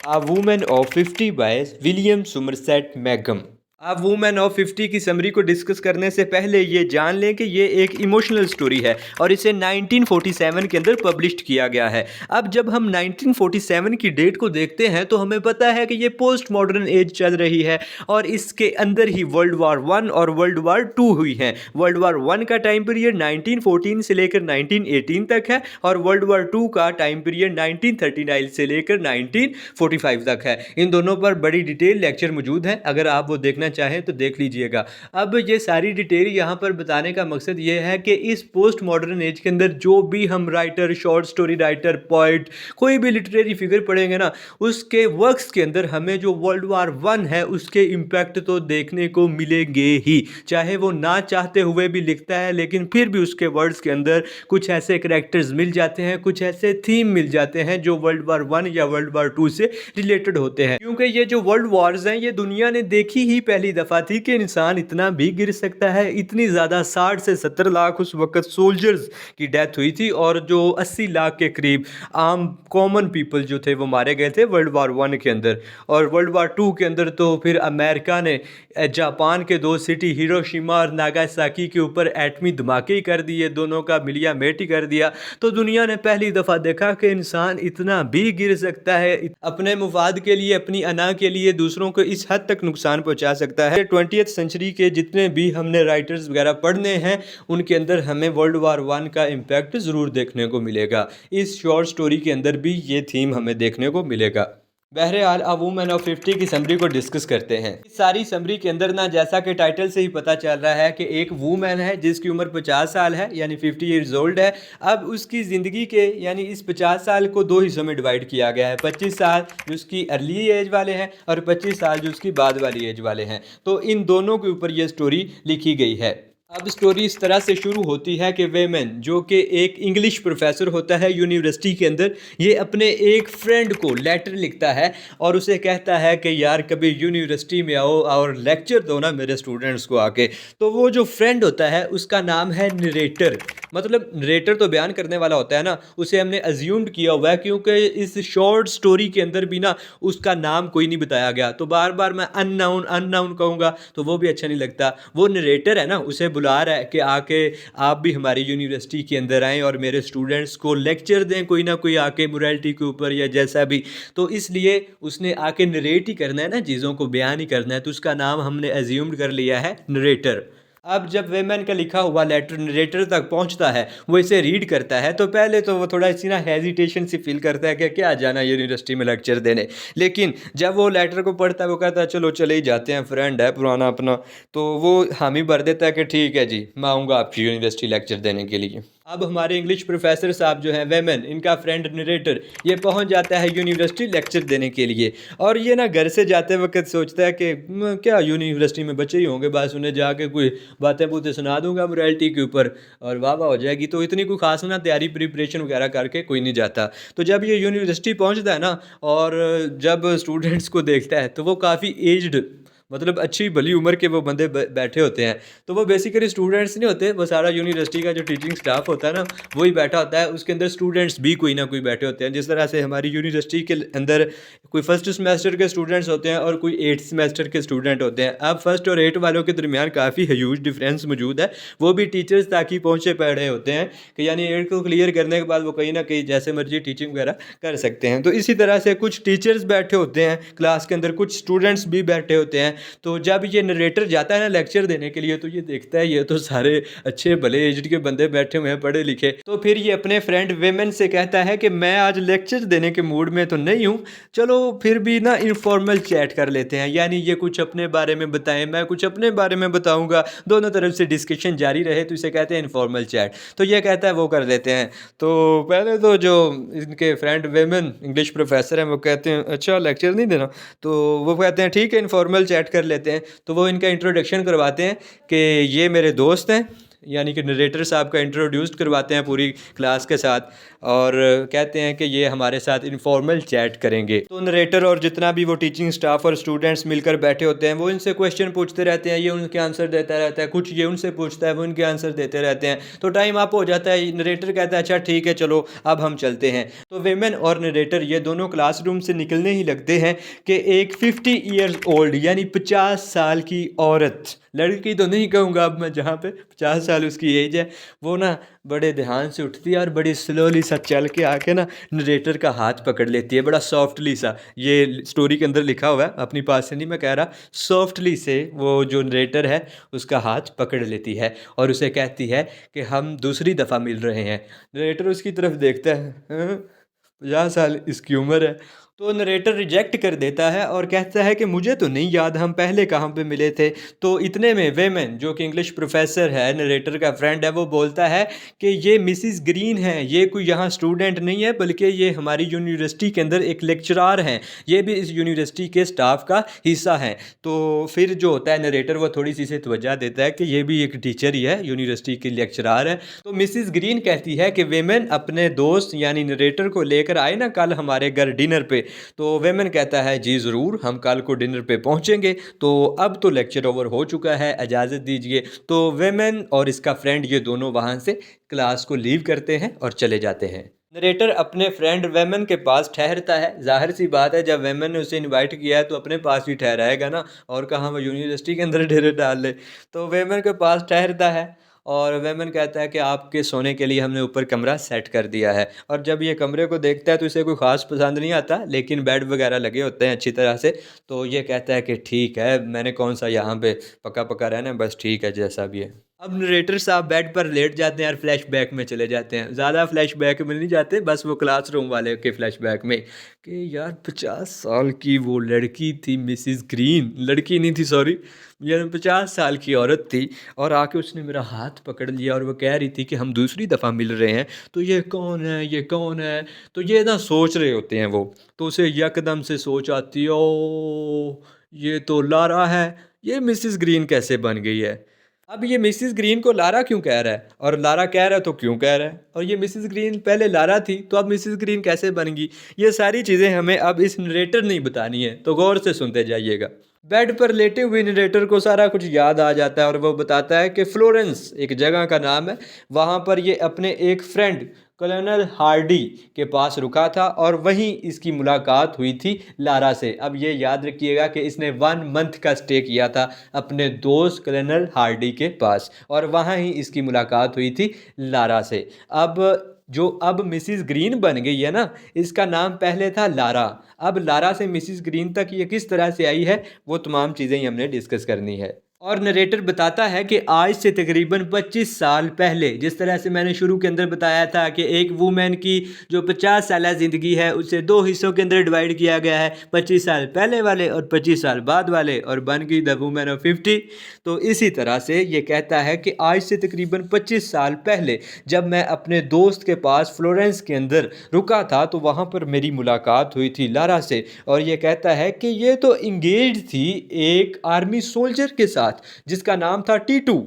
A Woman of 50 by William Somerset मैगम। अब women of 50 की समरी को डिस्कस करने से पहले ये जान लें कि ये एक इमोशनल स्टोरी है और इसे 1947 के अंदर पब्लिश्ड किया गया है। अब जब हम 1947 की डेट को देखते हैं तो हमें पता है कि ये पोस्ट मॉडर्न एज चल रही है और इसके अंदर ही वर्ल्ड वार वन और वर्ल्ड वार टू हुई हैं। वर्ल्ड वार वन का टाइम पीरियड 1914 से लेकर 1918 तक है और वर्ल्ड वार टू का टाइम पीरियड 1939 से लेकर 1945 तक है। इन दोनों पर बड़ी डिटेल लेक्चर मौजूद है, अगर आप वो देखना चाहें तो देख लीजिएगा। अब ये सारी डिटेल यहाँ पर बताने का मकसद ये है कि इस पोस्ट मॉडर्न एज के अंदर जो भी हम writer, short story writer, poet, कोई भी लिटरेरी फिगर पढ़ेंगे ना, उसके वर्क्स के अंदर हमें जो वर्ल्ड वार वन है उसके इम्पैक्ट तो देखने को मिलेंगे ही। चाहे वो ना चाहते हुए भी लिखता है लेकिन फिर भी उसके वर्ड्स के अंदर कुछ ऐसे करेक्टर्स मिल जाते हैं, कुछ ऐसे थीम मिल जाते हैं जो वर्ल्ड वार वन या वर्ल्ड वार टू से रिलेटेड होते हैं। क्योंकि ये जो वर्ल्ड वॉर्स हैं ये दुनिया ने देखी ही पहली दफ़ा थी कि इंसान इतना भी गिर सकता है। इतनी ज़्यादा 60 से 70 लाख उस वक्त सोल्जर्स की डेथ हुई थी और जो 80 लाख के करीब आम कॉमन पीपल जो थे वो मारे गए थे वर्ल्ड वार वन के अंदर। और वर्ल्ड वार टू के अंदर तो फिर अमेरिका ने जापान के दो सिटी हिरोशिमा और नागासाकी के ऊपर एटमी धमाके ही कर दिए, दोनों का मिलिया मेट ही कर दिया। तो दुनिया ने पहली दफ़ा देखा कि इंसान इतना भी गिर सकता है, अपने मुफाद के लिए, अपनी अना के लिए दूसरों को इस हद तक नुकसान पहुंचा सकता है। 20th सेंचुरी के जितने भी हमने राइटर्स वगैरह पढ़ने हैं उनके अंदर हमें वर्ल्ड वार वन का इम्पैक्ट ज़रूर देखने को मिलेगा। इस शॉर्ट स्टोरी के अंदर भी ये थीम हमें देखने को मिलेगा। बहरहाल अ वुमेन ऑफ 50 की समरी को डिस्कस करते हैं। इस सारी समरी के अंदर ना, जैसा कि टाइटल से ही पता चल रहा है कि एक वुमेन है जिसकी उम्र 50 साल है, यानी 50 ईयर्स ओल्ड है। अब उसकी ज़िंदगी के यानी इस 50 साल को दो हिस्सों में डिवाइड किया गया है। 25 साल जो उसकी अर्ली एज वाले हैं और 25 साल जो उसकी बाद वाली एज वाले हैं। तो इन दोनों के ऊपर यह स्टोरी लिखी गई है। अब स्टोरी इस तरह से शुरू होती है कि वेमेन जो कि एक इंग्लिश प्रोफेसर होता है यूनिवर्सिटी के अंदर, ये अपने एक फ्रेंड को लेटर लिखता है और उसे कहता है कि यार कभी यूनिवर्सिटी में आओ और लेक्चर दो ना मेरे स्टूडेंट्स को आके। तो वो जो फ्रेंड होता है उसका नाम है नरेटर। मतलब नरेटर तो बयान करने वाला होता है ना, उसे हमने अज्यूम्ड किया हुआ है क्योंकि इस शॉर्ट स्टोरी के अंदर भी ना उसका नाम कोई नहीं बताया गया। तो बार बार मैं अननाउन अननाउन कहूँगा तो वो भी अच्छा नहीं लगता। वो नरेटर है ना, उसे बुला रहा है कि आके आप भी हमारी यूनिवर्सिटी के अंदर आएँ और मेरे स्टूडेंट्स को लेक्चर दें कोई ना कोई आके मोरालिटी के ऊपर या जैसा भी। तो इसलिए उसने आके नरेट ही करना है ना, चीज़ों को बयान ही करना है, तो उसका नाम हमने एज्यूम्ड कर लिया है नरेटर। अब जब वेमेन का लिखा हुआ लेटर नरेटर तक पहुंचता है, वो इसे रीड करता है तो पहले तो वो थोड़ा इसी ना हेजिटेशन सी फील करता है कि क्या जाना यूनिवर्सिटी में लेक्चर देने। लेकिन जब वो लेटर को पढ़ता है वो कहता है चलो चले ही जाते हैं, फ्रेंड है पुराना अपना। तो वो हामी भर देता है कि ठीक है जी मैं आऊँगा आपकी यूनिवर्सिटी लेक्चर देने के लिए। अब हमारे इंग्लिश प्रोफेसर साहब जो हैं वेमेन, इनका फ्रेंड नरेटर, ये पहुंच जाता है यूनिवर्सिटी लेक्चर देने के लिए। और ये ना घर से जाते वक्त सोचता है कि क्या यूनिवर्सिटी में बच्चे ही होंगे, बस उन्हें जाके कोई बातें बूतें सुना दूंगा मोरालिटी के ऊपर और वाह वाह हो जाएगी। तो इतनी कोई खास ना तैयारी प्रिपरेशन वगैरह करके कोई नहीं जाता। तो जब ये यूनिवर्सिटी पहुंचता है ना और जब स्टूडेंट्स को देखता है तो वो काफ़ी एज्ड, मतलब अच्छी भली उम्र के वो बंदे बैठे होते हैं। तो वो बेसिकली स्टूडेंट्स नहीं होते, वो सारा यूनिवर्सिटी का जो टीचिंग स्टाफ होता है ना वही बैठा होता है। उसके अंदर स्टूडेंट्स भी कोई ना कोई बैठे होते हैं। जिस तरह से हमारी यूनिवर्सिटी के अंदर कोई फर्स्ट सेमेस्टर के स्टूडेंट्स होते हैं और कोई 8th सेमेस्टर के स्टूडेंट होते हैं। अब फर्स्ट और 8 वालों के दरमियान काफ़ी ह्यूज डिफरेंस मौजूद है। वो भी टीचर्स ताकि पहुँचे पढ़े होते हैं कि यानी 8 को क्लियर करने के बाद वो कहीं ना कहीं जैसे मर्जी टीचिंग वगैरह कर सकते हैं। तो इसी तरह से कुछ टीचर्स बैठे होते हैं क्लास के अंदर, कुछ स्टूडेंट्स भी बैठे होते हैं। तो जब ये नरेटर जाता है ना लेक्चर देने के लिए तो ये देखता है ये तो सारे अच्छे भले एज्ड के बंदे बैठे हुए हैं पढ़े लिखे। तो फिर ये अपने फ्रेंड वेमेन से कहता है कि मैं आज लेक्चर देने के मूड में तो नहीं हूँ, चलो फिर भी ना इनफॉर्मल चैट कर लेते हैं। यानी ये कुछ अपने बारे में बताएं, मैं कुछ अपने बारे में बताऊंगा, दोनों तरफ से डिस्कशन जारी रहे। तो इसे कहते हैं इनफॉर्मल चैट। तो ये कहता है वो कर लेते हैं। तो पहले तो जो इनके फ्रेंड वेमेन इंग्लिश प्रोफेसर हैं वो कहते हैं अच्छा लेक्चर नहीं देना। तो वो कहते हैं ठीक है इनफॉर्मल चैट कर लेते हैं। तो वो इनका इंट्रोडक्शन करवाते हैं कि ये मेरे दोस्त हैं, यानी कि नरेटर साहब का इंट्रोड्यूस करवाते हैं पूरी क्लास के साथ और कहते हैं कि ये हमारे साथ इनफॉर्मल चैट करेंगे। तो नरेटर और जितना भी वो टीचिंग स्टाफ और स्टूडेंट्स मिलकर बैठे होते हैं वो इनसे क्वेश्चन पूछते रहते हैं, ये उनके आंसर देता रहता है, कुछ ये उनसे पूछता है वो उनके आंसर देते रहते हैं। तो टाइम अप हो जाता है, नरेटर कहता है अच्छा ठीक है चलो अब हम चलते हैं। तो वेमेन और नरेटर ये दोनों क्लासरूम से निकलने ही लगते हैं कि एक 50 ईयर्स ओल्ड यानी 50 साल की औरत, लड़की तो नहीं कहूँगा अब मैं, जहाँ पे 50 साल उसकी एज है, वो ना बड़े ध्यान से उठती है और बड़ी स्लोली सा चल के आके ना नरेटर का हाथ पकड़ लेती है, बड़ा सॉफ्टली सा। ये स्टोरी के अंदर लिखा हुआ है, अपनी पास से नहीं मैं कह रहा, सॉफ्टली से वो जो नरेटर है उसका हाथ पकड़ लेती है और उसे कहती है कि हम दूसरी दफ़ा मिल रहे हैं। नरेटर उसकी तरफ देखता है, 50 साल इसकी उम्र है। तो नरेटर रिजेक्ट कर देता है और कहता है कि मुझे तो नहीं याद हम पहले कहाँ पे मिले थे। तो इतने में वेमन जो कि इंग्लिश प्रोफेसर है, नरेटर का फ्रेंड है, वो बोलता है कि ये मिसिस ग्रीन है, ये कोई यहाँ स्टूडेंट नहीं है बल्कि ये हमारी यूनिवर्सिटी के अंदर एक लेक्चरार हैं, ये भी इस यूनिवर्सिटी के स्टाफ का हिस्सा हैं। तो फिर जो होता है नरेटर वो थोड़ी सी से तवज्जो देता है कि ये भी एक टीचर ही है, यूनिवर्सिटी की लेक्चरार है। तो मिसिस ग्रीन कहती है कि वेमन अपने दोस्त यानी नरेटर को लेकर आए ना कल हमारे घर डिनर पे। तो वेमन कहता है जी ज़रूर, हम कल को डिनर पे पहुंचेंगे। तो अब तो लेक्चर ओवर हो चुका है, इजाज़त दीजिए। तो वेमन और इसका फ्रेंड ये दोनों वहाँ से क्लास को लीव करते हैं और चले जाते हैं। नरेटर अपने फ्रेंड वेमन के पास ठहरता है। जाहिर सी बात है जब वेमन ने उसे इनवाइट किया है तो अपने पास ही ठहराएगा ना, और कहाँ वो यूनिवर्सिटी के अंदर डेरे डाल ले। तो वेमन के पास ठहरता है और वेमन कहता है कि आपके सोने के लिए हमने ऊपर कमरा सेट कर दिया है। और जब ये कमरे को देखता है तो इसे कोई ख़ास पसंद नहीं आता, लेकिन बेड वगैरह लगे होते हैं अच्छी तरह से। तो ये कहता है कि ठीक है, मैंने कौन सा यहाँ पे पका पका रहना, बस ठीक है जैसा भी है। अब नरेटर साहब बेड पर लेट जाते हैं और फ्लैशबैक में चले जाते हैं। ज़्यादा फ्लैशबैक में नहीं जाते, बस वो क्लासरूम वाले के फ्लैशबैक में कि यार 50 साल की वो लड़की थी मिसिस ग्रीन, लड़की नहीं थी सॉरी, यार 50 साल की औरत थी और आके उसने मेरा हाथ पकड़ लिया और वो कह रही थी कि हम दूसरी दफ़ा मिल रहे हैं। तो ये कौन है, ये कौन है? तो ये ना सोच रहे होते हैं वो, तो उसे यकदम से सोच आती है, ओ ये तो लारा है, ये मिसिस ग्रीन कैसे बन गई है? अब ये मिसिस ग्रीन को लारा क्यों कह रहा है, और लारा कह रहा है तो क्यों कह रहा है, और ये मिसिस ग्रीन पहले लारा थी तो अब मिसिस ग्रीन कैसे बन गई? ये सारी चीज़ें हमें अब इस नरेटर नहीं बतानी है, तो गौर से सुनते जाइएगा। बेड पर लेटे हुए नरेटर को सारा कुछ याद आ जाता है और वो बताता है कि फ्लोरेंस एक जगह का नाम है, वहाँ पर ये अपने एक फ्रेंड कॉलोनल हार्डी के पास रुका था और वहीं इसकी मुलाकात हुई थी लारा से। अब ये याद रखिएगा कि इसने 1 मंथ का स्टे किया था अपने दोस्त कॉलोनल हार्डी के पास और वहाँ ही इसकी मुलाकात हुई थी लारा से। अब मिसिस ग्रीन बन गई है ना, इसका नाम पहले था लारा। अब लारा से मिसिस ग्रीन तक ये किस तरह से आई है, वो तमाम चीज़ें ही हमने डिस्कस करनी है। और नरेटर बताता है कि आज से तकरीबन 25 साल पहले, जिस तरह से मैंने शुरू के अंदर बताया था कि एक वूमेन की जो 50 साल ज़िंदगी है उसे 2 हिस्सों के अंदर डिवाइड किया गया है, 25 साल पहले वाले और 25 साल बाद वाले, और बन गई द वूमेन ऑफ 50। तो इसी तरह से ये कहता है कि आज से तकरीबन 25 साल पहले जब मैं अपने दोस्त के पास फ्लोरेंस के अंदर रुका था तो वहाँ पर मेरी मुलाकात हुई थी लारा से। और ये कहता है कि ये तो इंगेज थी एक आर्मी सोल्जर के साथ जिसका नाम था टीटू।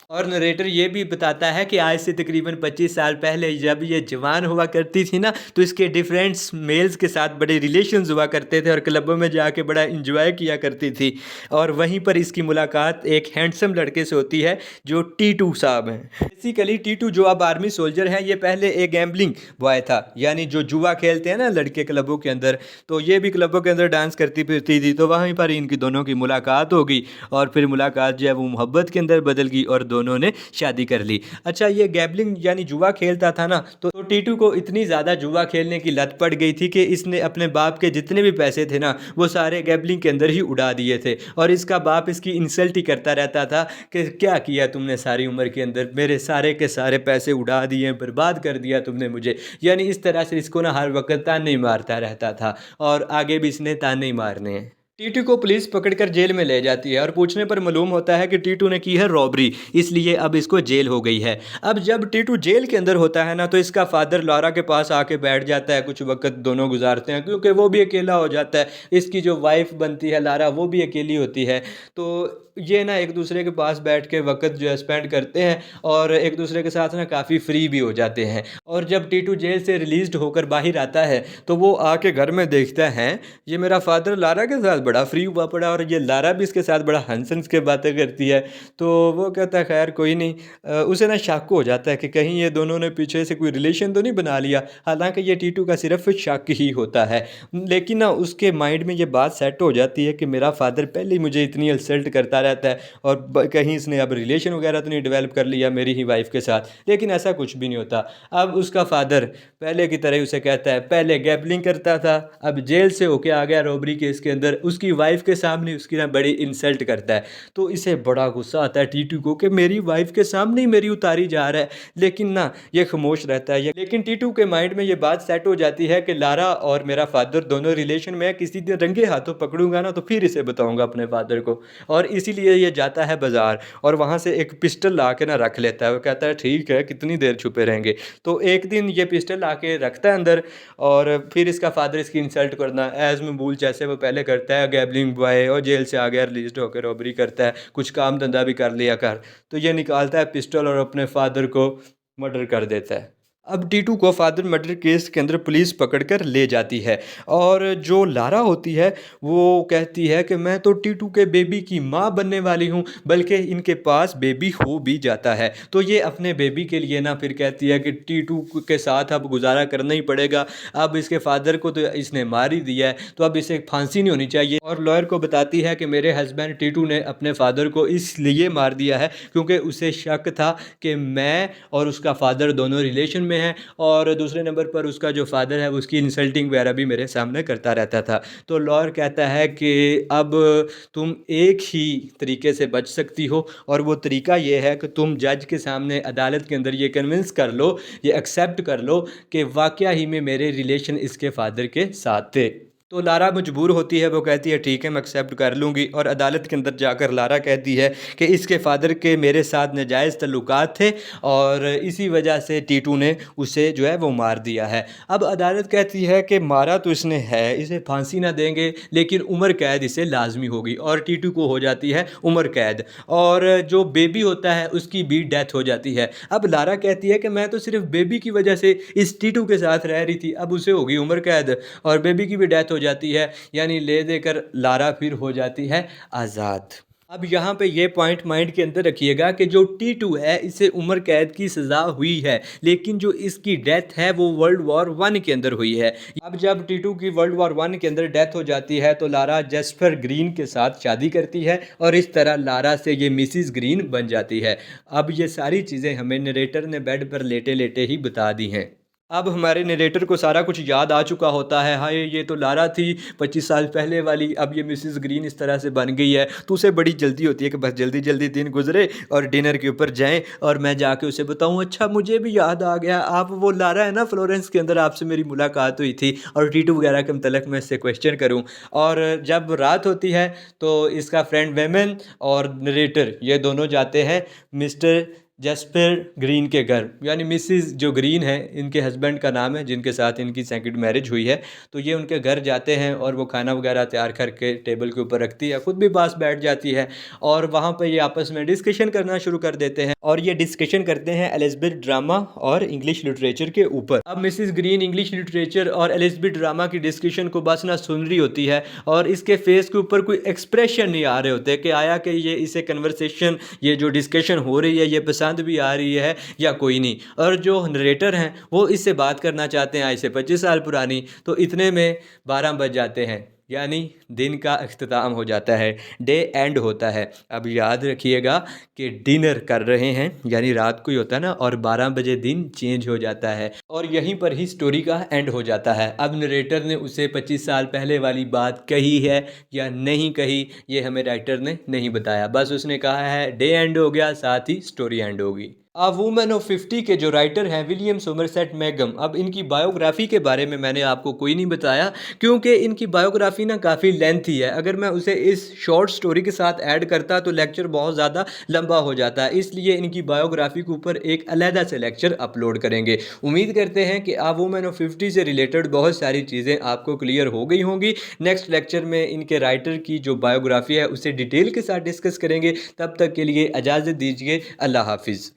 और नरेटर ये भी बताता है कि आज से तकरीबन 25 साल पहले जब ये जवान हुआ करती थी ना तो इसके डिफरेंट मेल्स के साथ बड़े रिलेशंस हुआ करते थे और क्लबों में जाके बड़ा इंजॉय किया करती थी। और वहीं पर इसकी मुलाकात एक हैंडसम लड़के से होती है जो टीटू साहब हैं। बेसिकली टीटू जो अब आर्मी सोल्जर हैं ये पहले एक गैम्बलिंग बॉय था, यानी जो जुआ खेलते हैं ना लड़के क्लबों के अंदर, तो ये भी क्लबों के अंदर डांस करती फिरती थी। तो वहीं पर इनकी दोनों की मुलाकात हो गई और फिर मुलाकात जो है वो मोहब्बत के अंदर बदल गई और दोनों ने शादी कर ली। अच्छा, ये गैम्बलिंग यानी जुआ खेलता था ना, तो टीटू को इतनी ज़्यादा जुआ खेलने की लत पड़ गई थी कि इसने अपने बाप के जितने भी पैसे थे ना वो सारे गैम्बलिंग के अंदर ही उड़ा दिए थे। और इसका बाप इसकी इंसल्ट ही करता रहता था कि क्या किया तुमने सारी उम्र के अंदर, मेरे सारे के सारे पैसे उड़ा दिए, बर्बाद कर दिया तुमने मुझे। यानी इस तरह से इसको ना हर वक्त ताने ही मारता रहता था और आगे भी इसने ताने ही मारने हैं। टीटू को पुलिस पकड़कर जेल में ले जाती है और पूछने पर मालूम होता है कि टीटू ने की है रॉबरी, इसलिए अब इसको जेल हो गई है। अब जब टीटू जेल के अंदर होता है ना, तो इसका फादर लॉरा के पास आके बैठ जाता है, कुछ वक्त दोनों गुजारते हैं क्योंकि वो भी अकेला हो जाता है। इसकी जो वाइफ बनती है लारा, वो भी अकेली होती है। तो ये ना एक दूसरे के पास बैठ के वक्त जो है स्पेंड करते हैं और एक दूसरे के साथ ना काफ़ी फ्री भी हो जाते हैं। और जब टीटू जेल से रिलीज होकर बाहर आता है तो वो आके घर में देखता है ये मेरा फादर लारा के साथ बड़ा फ्री हुआ पड़ा और ये लारा भी इसके साथ बड़ा हंस हंस के बातें करती है। तो वो कहता है खैर कोई नहीं। उसे ना शक हो जाता है कि कहीं ये दोनों ने पीछे से कोई रिलेशन तो नहीं बना लिया। हालांकि ये टीटू का सिर्फ शक ही होता है, लेकिन ना उसके माइंड में ये बात सेट हो जाती है कि मेरा फादर पहले ही मुझे इतनी इंसल्ट करता रहता है और कहीं इसने अब रिलेशन वगैरह तो नहीं डेवलप कर लिया मेरी ही वाइफ के साथ। लेकिन ऐसा कुछ भी नहीं होता। अब उसका फादर पहले की तरह उसे कहता है पहले गैबलिंग करता था, अब जेल से होके आ गया रॉबरी केस के अंदर, उसकी वाइफ के सामने उसकी ना बड़ी इंसल्ट करता है। तो इसे बड़ा गुस्सा आता है टीटू को कि मेरी वाइफ के सामने ही मेरी उतारी जा रहा है, लेकिन ना ये खामोश रहता है। लेकिन टीटू के माइंड में ये बात सेट हो जाती है कि लारा और मेरा फादर दोनों रिलेशन में है, किसी दिन रंगे हाथों पकड़ूंगा ना तो फिर इसे बताऊंगा अपने फादर को। और इसीलिए ये जाता है बाजार और वहाँ से एक पिस्टल ला के ना रख लेता है। वो कहता है ठीक है कितनी देर छुपे रहेंगे। तो एक दिन ये पिस्टल ला के रखता है अंदर और फिर इसका फादर इसकी इंसल्ट करना एज में भूल जैसे वो पहले करता है, गैबलिंग बॉय और जेल से आ गया रिलीज होकर रॉबरी करता है, कुछ काम धंधा भी कर लिया कर। तो ये निकालता है पिस्टल और अपने फादर को मर्डर कर देता है। अब टीटू को फादर मर्डर केस के अंदर पुलिस पकड़कर ले जाती है और जो लारा होती है वो कहती है कि मैं तो टीटू के बेबी की माँ बनने वाली हूँ, बल्कि इनके पास बेबी हो भी जाता है। तो ये अपने बेबी के लिए ना फिर कहती है कि टीटू के साथ अब गुजारा करना ही पड़ेगा। अब इसके फादर को तो इसने मार ही दिया है, तो अब इसे फांसी नहीं होनी चाहिए। और लॉयर को बताती है कि मेरे हस्बैंड टीटू ने अपने फादर को इसलिए मार दिया है क्योंकि उसे शक था कि मैं और उसका फादर दोनों रिलेशन में है और दूसरे नंबर पर उसका जो फादर है उसकी इंसल्टिंग वगैरह भी मेरे सामने करता रहता था। तो लॉयर कहता है कि अब तुम एक ही तरीके से बच सकती हो और वो तरीका ये है कि तुम जज के सामने अदालत के अंदर ये कन्विंस कर लो, ये एक्सेप्ट कर लो कि वाकया ही में मेरे रिलेशन इसके फादर के साथ थे। तो लारा मजबूर होती है, वो कहती है ठीक है मैं एक्सेप्ट कर लूँगी। और अदालत के अंदर जाकर लारा कहती है कि इसके फादर के मेरे साथ नाजायज़ तल्लुकात थे और इसी वजह से टीटू ने उसे जो है वो मार दिया है। अब अदालत कहती है कि मारा तो इसने है, इसे फांसी ना देंगे लेकिन उम्र कैद इसे लाजमी होगी और टीटू को हो जाती है उम्र कैद और जो बेबी होता है उसकी भी डेथ हो जाती है। अब लारा कहती है कि मैं तो सिर्फ बेबी की वजह से इस टीटू के साथ रह रही थी, अब उसे होगी उम्र कैद और बेबी की भी डेथ हो जाती है, यानी ले देकर लारा फिर हो जाती है आज़ाद। अब यहाँ पे ये पॉइंट माइंड के अंदर रखिएगा कि जो टीटू है इसे उम्र कैद की सज़ा हुई है, लेकिन जो इसकी डेथ है वो वर्ल्ड वॉर वन के अंदर हुई है। अब जब टीटू की वर्ल्ड वॉर वन के अंदर डेथ हो जाती है तो लारा जेस्पर ग्रीन के साथ शादी करती है और इस तरह लारा से ये मिसिस ग्रीन बन जाती है। अब ये सारी चीज़ें हमें नरेटर ने बेड पर लेटे लेटे ही बता दी हैं। अब हमारे नरेटर को सारा कुछ याद आ चुका होता है, हाय ये तो लारा थी 25 साल पहले वाली, अब ये मिसिस ग्रीन इस तरह से बन गई है। तो उसे बड़ी जल्दी होती है कि बस जल्दी जल्दी दिन गुजरे और डिनर के ऊपर जाएं और मैं जाके उसे बताऊं अच्छा मुझे भी याद आ गया, आप वो लारा है ना फ्लोरेंस के अंदर, आपसे मेरी मुलाकात हुई थी और टीटू वगैरह के मतलब मैं इससे क्वेश्चन करूँ। और जब रात होती है तो इसका फ्रेंड वेमेन और नरेटर ये दोनों जाते हैं मिस्टर जेस्पर ग्रीन के घर, यानी मिसिस जो ग्रीन है इनके हस्बैंड का नाम है जिनके साथ इनकी सेकंड मैरिज हुई है। तो ये उनके घर जाते हैं और वो खाना वगैरह तैयार करके टेबल के ऊपर रखती है, खुद भी पास बैठ जाती है और वहाँ पर ये आपस में डिस्कशन करना शुरू कर देते हैं और ये डिस्कशन करते हैं एलिज़ाबेथ ड्रामा और इंग्लिश लिटरेचर के ऊपर। अब मिसिस ग्रीन इंग्लिश लिटरेचर और एलिज़ाबेथ ड्रामा की डिस्कशन को बस ना सुन रही होती है और इसके फेस के ऊपर कोई एक्सप्रेशन नहीं आ रहे होते कि आया कि ये इसे कन्वर्सेशन ये जो डिस्कशन हो रही है ये पसंद भी आ रही है या कोई नहीं। और जो नरेटर हैं वो इससे बात करना चाहते हैं आज से 25 साल पुरानी। तो इतने में 12 बज जाते हैं, यानी दिन का अख्ताम हो जाता है, डे एंड होता है। अब याद रखिएगा कि डिनर कर रहे हैं यानी रात को ही होता है ना, और 12 बजे दिन चेंज हो जाता है और यहीं पर ही स्टोरी का एंड हो जाता है। अब नरेटर ने उसे 25 साल पहले वाली बात कही है या नहीं कही ये हमें राइटर ने नहीं बताया, बस उसने कहा है डे एंड हो गया साथ ही स्टोरी एंड होगी। आ वुमेन ऑफ 50 के जो राइटर हैं विलियम सोमरसेट मैगम, अब इनकी बायोग्राफ़ी के बारे में मैंने आपको कोई नहीं बताया क्योंकि इनकी बायोग्राफ़ी ना काफ़ी लेंथी है। अगर मैं उसे इस शॉर्ट स्टोरी के साथ ऐड करता तो लेक्चर बहुत ज़्यादा लंबा हो जाता, इसलिए इनकी बायोग्राफ़ी के ऊपर एक अलहदा से लेक्चर अपलोड करेंगे। उम्मीद करते हैं कि आ वुमेन ऑफ 50 से रिलेटेड बहुत सारी चीज़ें आपको क्लियर हो गई होंगी। नेक्स्ट लेक्चर में इनके राइटर की जो बायोग्राफ़ी है उसे डिटेल के साथ डिस्कस करेंगे। तब तक के लिए इजाज़त दीजिए। अल्लाह हाफिज़।